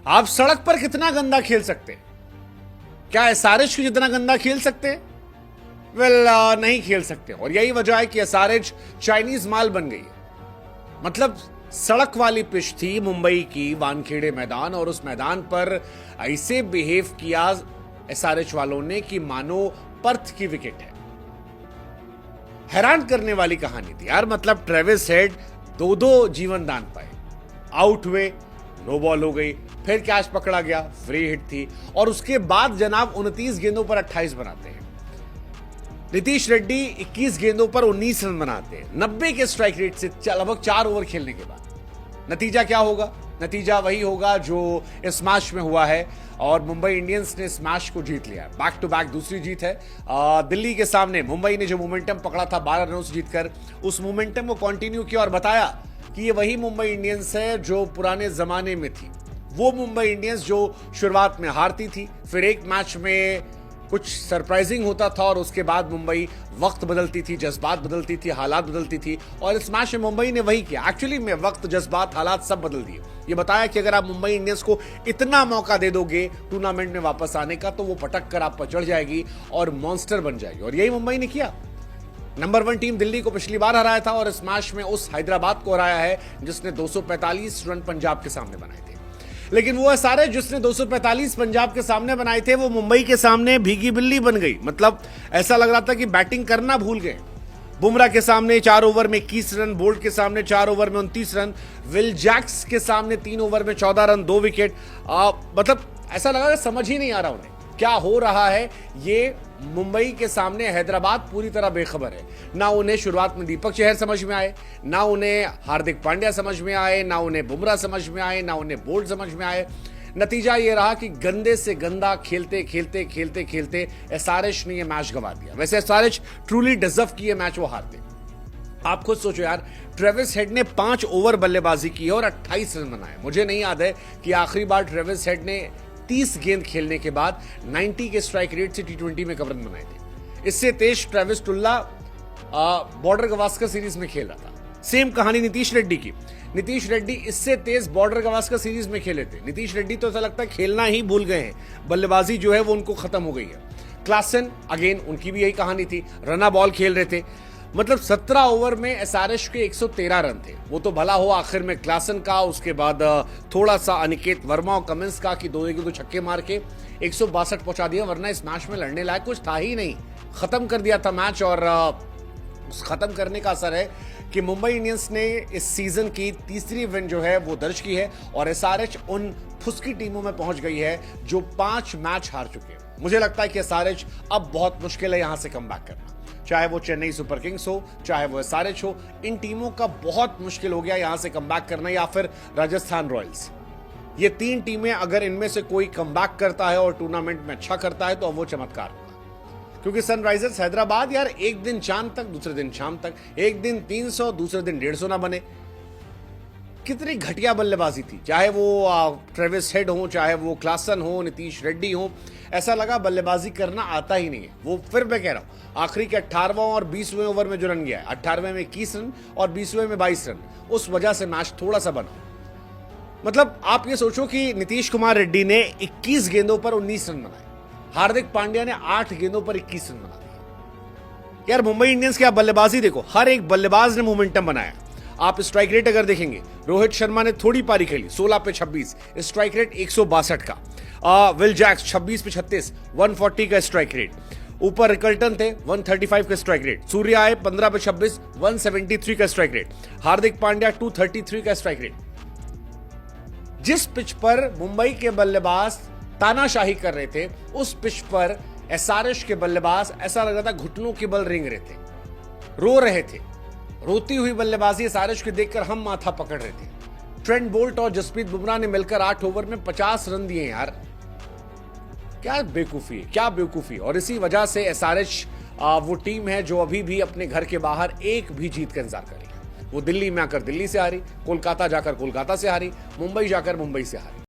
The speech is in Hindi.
आप सड़क पर कितना गंदा खेल सकते हैं? क्या एसआरएच की जितना गंदा खेल सकते हैं? नहीं खेल सकते। और यही वजह है कि एसआरएच चाइनीज माल बन गई है। मतलब सड़क वाली पिच थी मुंबई की, वानखेड़े मैदान, और उस मैदान पर ऐसे बिहेव किया एसआरएच वालों ने कि मानो पर्थ की विकेट है। हैरान करने वाली कहानी थी यार। मतलब ट्रेविस हेड दो जीवन दान पाए, आउट हुए, नो बॉल हो गई, फिर कैच पकड़ा गया, फ्री हिट थी, और उसके बाद जनाब 29 गेंदों पर 28 बनाते हैं। नीतीश रेड्डी 21 गेंदों पर 19 रन बनाते हैं 90 के स्ट्राइक रेट से लगभग 4 ओवर खेलने के बाद। नतीजा क्या होगा? नतीजा वही होगा जो इस मैच में हुआ है, और मुंबई इंडियंस ने इस मैच को जीत लिया। बैक टू बैक दूसरी जीत है दिल्ली के सामने। मुंबई ने जो मोमेंटम पकड़ा था 12 रनों से जीतकर, उस मोमेंटम को कंटिन्यू किया और बताया कि ये वही मुंबई इंडियंस है जो पुराने जमाने में थी। वो मुंबई इंडियंस जो शुरुआत में हारती थी, फिर एक मैच में कुछ सरप्राइजिंग होता था, और उसके बाद मुंबई वक्त बदलती थी, जज्बात बदलती थी, हालात बदलती थी, और इस मैच में मुंबई ने वही किया। एक्चुअली में वक्त, जज्बात, हालात सब बदल दिए। ये बताया कि अगर आप मुंबई इंडियंस को इतना मौका दे दोगे टूर्नामेंट में वापस आने का, तो वो पटक कर आप पर चढ़ जाएगी और मॉन्स्टर बन जाएगी। और यही मुंबई ने किया। नंबर 1 टीम दिल्ली को पिछली बार हराया था, और इस मैच में उस हैदराबाद को हराया है जिसने 245 रन पंजाब के सामने बनाए थे। लेकिन वो एसआरएच जिसने 245 पंजाब के सामने बनाए थे, वो मुंबई के सामने भीगी बिल्ली बन गई। मतलब ऐसा लग रहा था कि बैटिंग करना भूल गए। बुमराह के सामने 4 ओवर में 21 रन, बोल्ट के सामने 4 ओवर में 29 रन, विल जैक्स के सामने 3 ओवर में 14 रन, 2 विकेट। मतलब ऐसा लगा कि समझ ही नहीं आ रहा उन्हें क्या हो रहा है। ये मुंबई के सामने हैदराबाद पूरी तरह बेखबर है। ना उन्हें शुरुआत में दीपक चहर समझ में आए, ना उन्हें हार्दिक पांड्या समझ में आए, ना उन्हें बुमराह समझ में आए, ना उन्हें बोल्ट समझ में आए। नतीजा ये रहा कि गंदे से गंदा खेलते खेलते खेलते खेलते एसआरएच ने ये मैच गंवा दिया। वैसे एसआरएच ट्रूली डिजर्व की ये मैच वो हारते। आप खुद सोचो यार, ट्रेविस हेड ने 5 ओवर बल्लेबाजी की और 28 रन बनाए। मुझे नहीं याद है कि आखिरी बार ट्रेविस हेड ने 30 गेंद खेलने के बाद 90 के स्ट्राइक रेट से टी20 में कब रन बनाए थे। इससे तेज ट्रेविस टुल्ला बॉर्डर गवास्कर सीरीज में खेल रहा था। सेम कहानी नीतीश रेड्डी की। नीतीश रेड्डी इससे तेज बॉर्डर गवास्कर सीरीज में खेले थे। नीतीश रेड्डी तो ऐसा लगता है खेलना ही भूल गए हैं, बल्लेबाजी जो है वो उनको खत्म हो गई है। क्लासन अगेन, उनकी भी यही कहानी थी, रना बॉल खेल रहे थे। मतलब 17 ओवर में एसआरएच के 113 रन थे। वो तो भला हो आखिर में क्लासन का, उसके बाद थोड़ा सा अनिकेत वर्मा और कमिंस का कि 2 छक्के मार के 162 पहुंचा दिया, वरना इस मैच में लड़ने लायक कुछ था ही नहीं। खत्म कर दिया था मैच। और उस खत्म करने का असर है कि मुंबई इंडियंस ने इस सीजन की तीसरी विन जो है वो दर्ज की है, और एसआरएच उन फुसकी टीमों में पहुंच गई है जो 5 मैच हार चुके हैं। मुझे लगता है कि एसआरएच अब बहुत मुश्किल है यहां से कमबैक करना। चाहे वो चेन्नई सुपर किंग्स हो, चाहे वो एसआरएच हो, इन टीमों का बहुत मुश्किल हो गया यहां से कमबैक करना, या फिर राजस्थान रॉयल्स। ये 3 टीमें, अगर इनमें से कोई कमबैक करता है और टूर्नामेंट में अच्छा करता है तो वो चमत्कार होगा। क्योंकि सनराइजर्स हैदराबाद यार, एक दिन चांद तक, दूसरे दिन शाम तक, एक दिन 300, दूसरे दिन 150 ना बने। कितनी घटिया बल्लेबाजी थी। चाहे वो ट्रेविस हेड हो, चाहे वो क्लासन हो, नीतीश रेड्डी हो, ऐसा लगा बल्लेबाजी करना आता ही नहीं है। वो फिर मैं कह रहा हूं, आखिरी के 18वां और 20वें ओवर में जो रन गया है, 18वें में 21 रन और 20वें में 22 रन, उस वजह से मैच थोड़ा सा बना। मतलब आप ये सोचो कि नीतीश कुमार रेड्डी ने 21 गेंदों पर 19 रन बनाए, हार्दिक पांड्या ने 8 गेंदों पर 21 रन बना दिए। यार मुंबई इंडियंस की आप बल्लेबाजी देखो, हर एक बल्लेबाज ने मोमेंटम बनाया। आप स्ट्राइक रेट अगर देखेंगे, रोहित शर्मा ने थोड़ी पारी खेली 16 पे 26, स्ट्राइक रेट 162 का। विल जैक्स 26 पे 36, 140 का स्ट्राइक रेट। ऊपर रिकल्टन थे 135 का स्ट्राइक रेट। सूर्या आए 15 पे 26, 173 का स्ट्राइक रेट। हार्दिक पांड्या 233 का स्ट्राइक रेट। जिस पिच पर मुंबई के बल्लेबाज तानाशाही कर रहे थे, उस पिच पर एसआरएच के बल्लेबाज ऐसा लग रहा था घुटनों के बल रेंग रहे थे, रो रहे थे। रोती हुई बल्लेबाजी एसआरएच को देखकर हम माथा पकड़ रहे थे। ट्रेंट बोल्ट और जसप्रीत बुमराह ने मिलकर 8 ओवर में 50 रन दिए यार। क्या बेवकूफी है, क्या बेवकूफी। और इसी वजह से एसआरएच वो टीम है जो अभी भी अपने घर के बाहर एक भी जीत का इंतजार कर रही है। वो दिल्ली में आकर दिल्ली से हारी, कोलकाता जाकर कोलकाता से हारी, मुंबई जाकर मुंबई से हारी।